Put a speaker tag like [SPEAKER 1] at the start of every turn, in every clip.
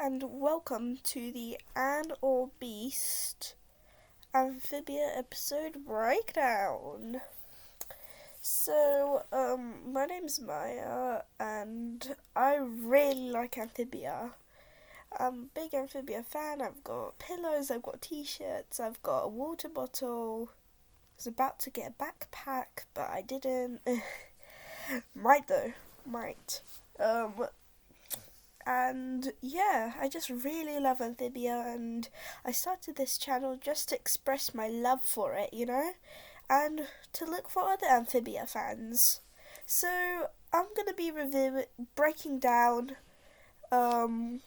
[SPEAKER 1] and welcome to the And or Beast Amphibia episode breakdown. My name's Maya, and I really like Amphibia. I'm a big Amphibia fan. I've got pillows, I've got t-shirts, I've got a water bottle. I was about to get a backpack, but I didn't. Might though, might. And yeah, I just really love Amphibia, and I started this channel just to express my love for it, and to look for other Amphibia fans. So I'm gonna be breaking down Anno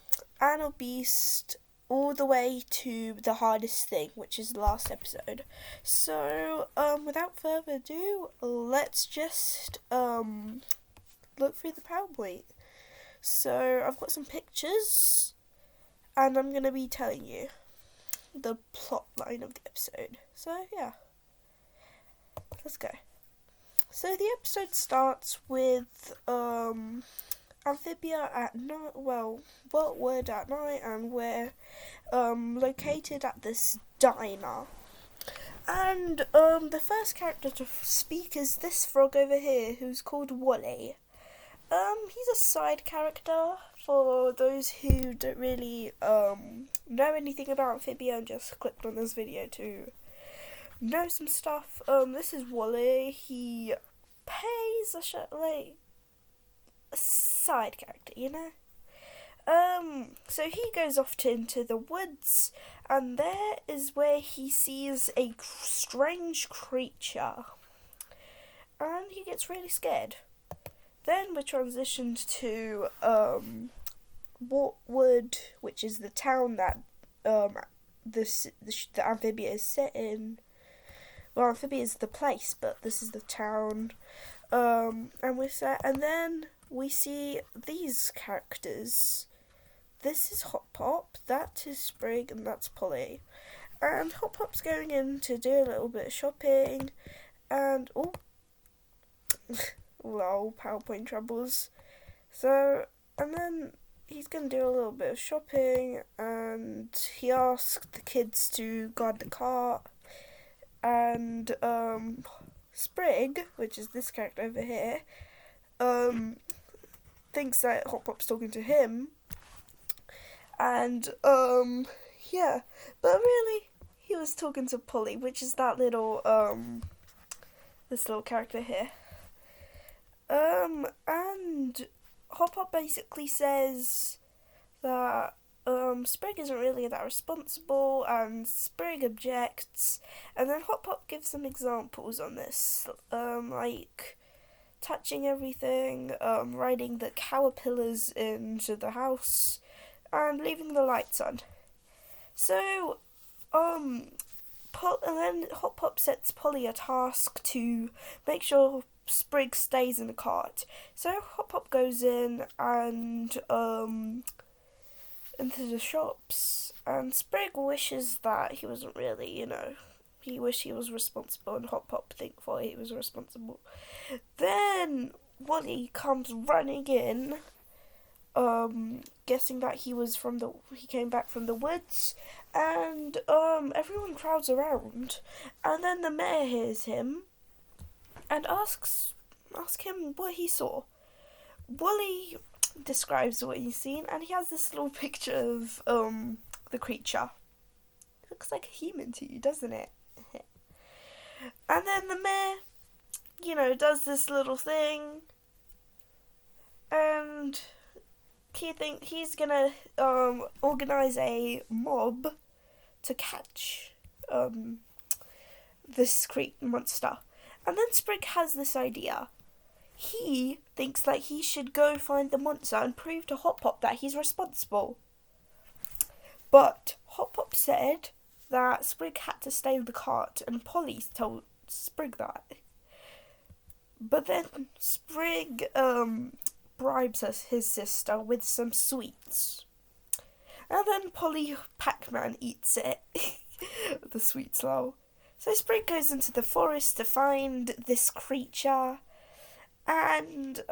[SPEAKER 1] Beast all the way to the hardest thing, which is the last episode. So without further ado, let's just look through the PowerPoint. So I've got some pictures, and I'm going to be telling you the plot line of the episode. So yeah, let's go. So the episode starts with Amphibia at night. Well, Wordwood at night, and we're located at this diner. And the first character to speak is this frog over here, who's called Wally. He's a side character for those who don't really know anything about Amphibia and just clicked on this video to know some stuff. This is Wally. He plays a side character, So he goes off into the woods, and there is where he sees a strange creature, and he gets really scared. Then we're transitioned to Whatwood, which is the town that the Amphibia is set in. Well, Amphibia is the place, but this is the town. And then we see these characters. This is Hop Pop, that is Sprig, and that's Polly. And Hop Pop's going in to do a little bit of shopping, and lol, PowerPoint troubles. And then he's going to do a little bit of shopping, and he asks the kids to guard the cart, and Sprig, which is this character over here, thinks that Hop Pop's talking to him, and yeah, but really he was talking to Polly, which is that little this little character here. And Hop Pop basically says that Sprig isn't really that responsible, and Sprig objects, and then Hop Pop gives some examples on this, like touching everything, riding the caterpillars into the house, and leaving the lights on. So, and then Hop Pop sets Polly a task to make sure Sprig stays in the cart. So Hop Pop goes in and into the shops, and Sprig wishes that he wasn't really, he wished he was responsible, and Hop Pop thought he was responsible. Then Wally comes running in, guessing that he came back from the woods, and everyone crowds around, and then the mayor hears him and ask him what he saw. Wally describes what he's seen, and he has this little picture of the creature. Looks like a human to you, doesn't it? And then the mayor, does this little thing, and he's gonna organize a mob to catch this monster. And then Sprig has this idea. He thinks that he should go find the monster and prove to Hop Pop that he's responsible. But Hop Pop said that Sprig had to stay in the cart, and Polly told Sprig that. But then Sprig bribes his sister with some sweets. And then Polly Pac-Man eats it. The sweets, lol. So Sprig goes into the forest to find this creature, and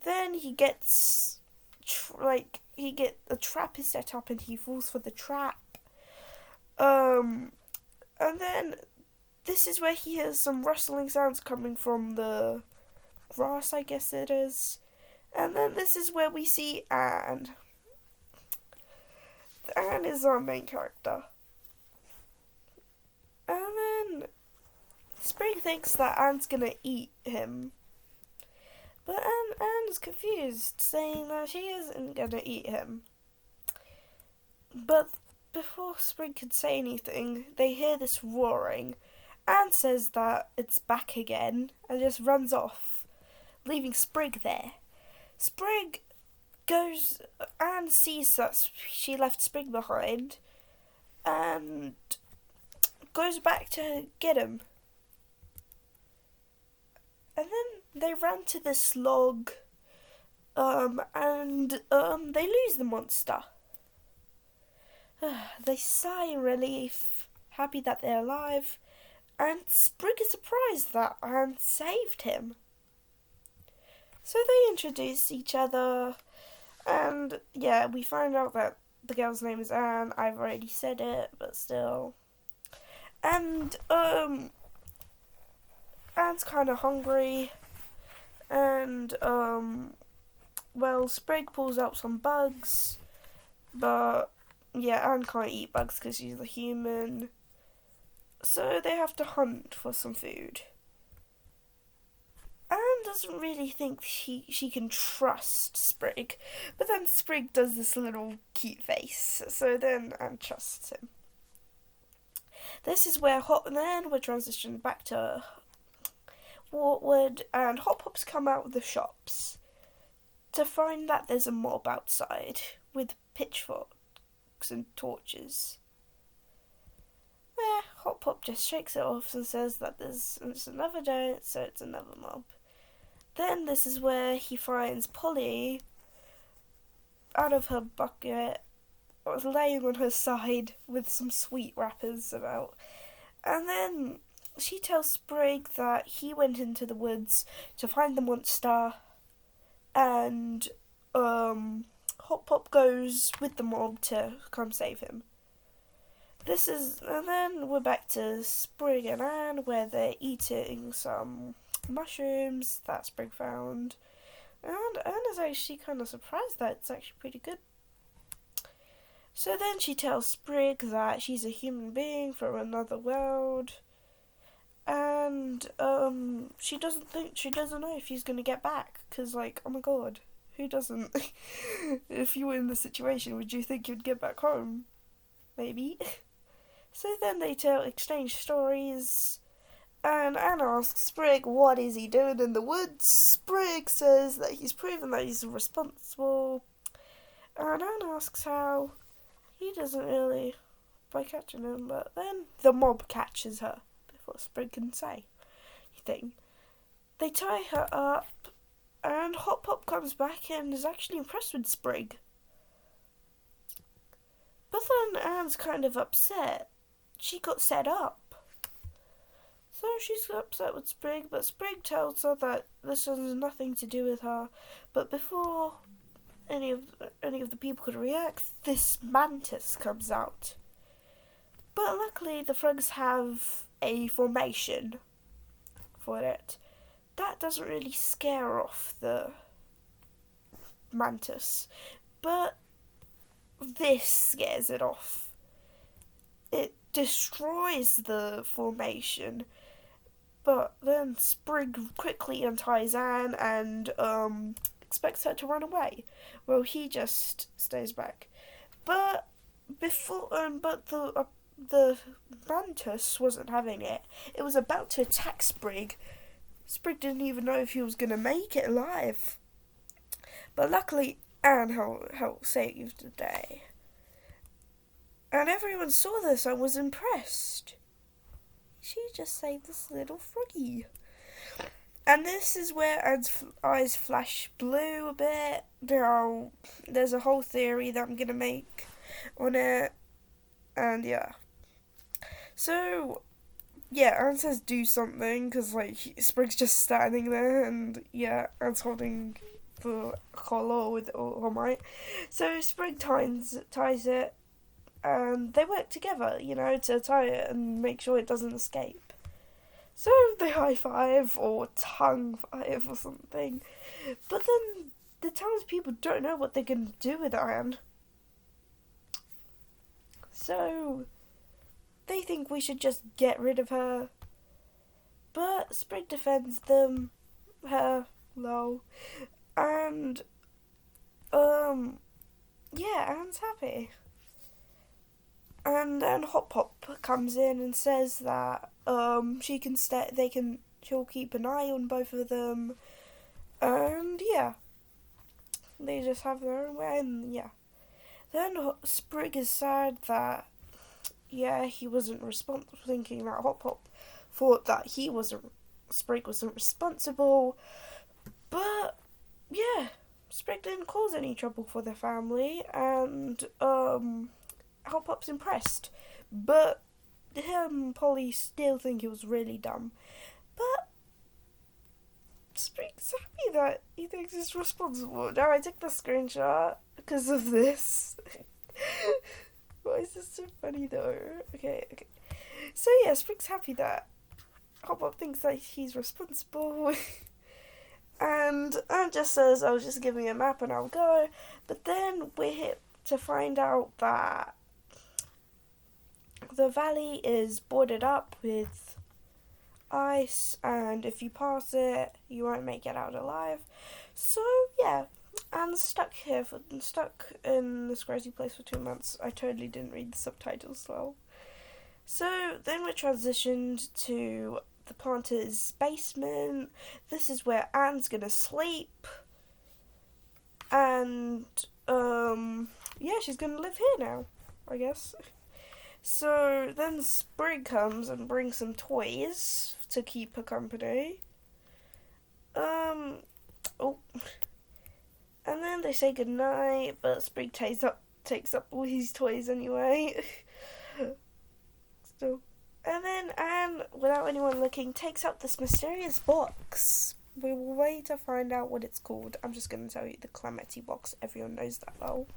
[SPEAKER 1] then he gets a trap is set up and he falls for the trap. And then this is where he hears some rustling sounds coming from the grass, I guess it is. And then this is where we see Anne. Anne is our main character. And then Sprig thinks that Anne's gonna eat him. But Anne's confused, saying that she isn't gonna eat him. But before Sprig could say anything, they hear this roaring. Anne says that it's back again and just runs off, leaving Sprig there. Sprig goes. Anne sees that she left Sprig behind and goes back to get him. And then they run to this log, and they lose the monster. They sigh in relief, happy that they're alive, and Sprig is surprised that Anne saved him. So they introduce each other, and yeah, we find out that the girl's name is Anne. I've already said it, but still. And Anne's kind of hungry, and Sprig pulls out some bugs, but yeah, Anne can't eat bugs because she's a human, so they have to hunt for some food. Anne doesn't really think she can trust Sprig, but then Sprig does this little cute face, so then Anne trusts him. This is where we're transitioned back to Wartwood, and Hop Pops come out of the shops to find that there's a mob outside with pitchforks and torches. Hop Pop just shakes it off and says that it's another day, so it's another mob. Then this is where he finds Polly out of her bucket, laying on her side with some sweet wrappers about. And then she tells Sprig that he went into the woods to find the monster, and Hop Pop goes with the mob to come save him. And then we're back to Sprig and Anne, where they're eating some mushrooms that Sprig found, and Anne is actually kind of surprised that it's actually pretty good. So then she tells Sprig that she's a human being from another world, and she doesn't know if she's gonna get back, because oh my god, who doesn't? If you were in this situation, would you think you'd get back home? Maybe. So then they exchange stories, and Anne asks Sprig what is he doing in the woods. Sprig says that he's proven that he's responsible, and Anne asks how. He doesn't really by catching him, but then the mob catches her before Sprig can say anything. They tie her up, and Hop Pop comes back and is actually impressed with Sprig. But then Anne's kind of upset. She got set up. So she's upset with Sprig, but Sprig tells her that this has nothing to do with her. But before any of the people could react, this mantis comes out. But luckily the frogs have a formation for it. That doesn't really scare off the mantis, but this scares it off. It destroys the formation, but then Sprig quickly unties Anne and expects her to run away. Well, he just stays back. But the mantis wasn't having it. It was about to attack Sprig. Sprig didn't even know if he was going to make it alive. But luckily, Anne helped save the day. And everyone saw this and was impressed. She just saved this little froggy. And this is where Anne's eyes flash blue a bit. Now, there's a whole theory that I'm going to make on it. And yeah. So, yeah, Anne says do something, because Sprig's just standing there, and yeah, Anne's holding the collar with all might. So Spring ties it, and they work together, to tie it and make sure it doesn't escape. So they high five or tongue five or something. But then the townspeople don't know what they're going to do with Anne. So they think we should just get rid of her. But Spring defends them, her, lol. And, yeah, Anne's happy. And then Hop Pop comes in and says that she'll keep an eye on both of them. And yeah, they just have their own way. And yeah, then Sprig is sad that he wasn't responsible, thinking that Hop Pop thought that Sprig wasn't responsible. But yeah, Sprig didn't cause any trouble for the family, and Hop Pop's impressed. But him and Polly still think it was really dumb. But Sprig's happy that he thinks he's responsible. Now I took the screenshot because of this. Why is this so funny though? Okay. So yeah, Sprig's happy that Hop Pop thinks that he's responsible. And Anne just says, I'll just give me a map and I'll go. But then we're hit to find out that the valley is boarded up with ice, and if you pass it, you won't make it out alive. So yeah, Anne's stuck in this crazy place for 2 months. I totally didn't read the subtitles though. So then we're transitioned to the planter's basement. This is where Anne's gonna sleep, and she's gonna live here now, I guess. So then Sprig comes and brings some toys to keep her company. And then they say goodnight, but Sprig takes up all his toys anyway. Still. And then Anne, without anyone looking, takes out this mysterious box. We will wait to find out what it's called. I'm just going to tell you, the Calamity box. Everyone knows that though.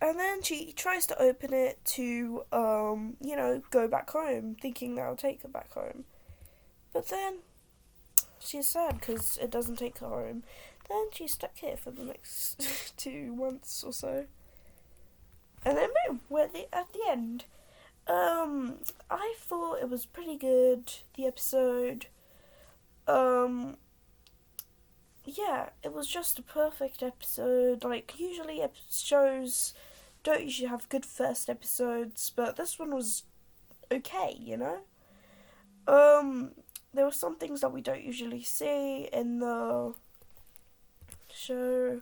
[SPEAKER 1] And then she tries to open it to, go back home, thinking that'll take her back home. But then she's sad because it doesn't take her home. Then she's stuck here for the next 2 months or so. And then boom, we're at the end. I thought it was pretty good, the episode. It was just a perfect episode. Like, usually shows don't usually have good first episodes, but this one was okay, There were some things that we don't usually see in the show.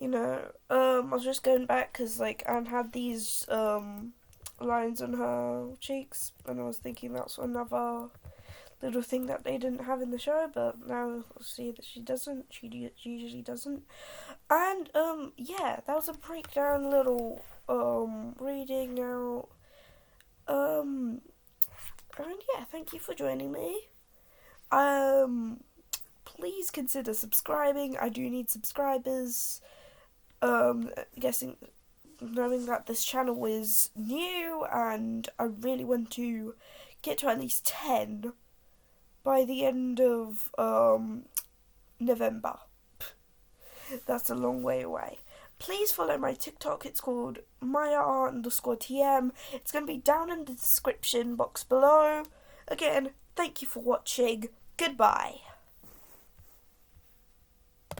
[SPEAKER 1] I was just going back because, Anne had these, lines on her cheeks, and I was thinking that's another little thing that they didn't have in the show, but now we'll see that she usually doesn't. And that was a breakdown little reading out. And thank you for joining me. Please consider subscribing. I do need subscribers. Knowing that this channel is new, and I really want to get to at least 10 by the end of November. That's a long way away. Please follow my TikTok. It's called Maya_TM. It's going to be down in the description box below. Again, thank you for watching. Goodbye.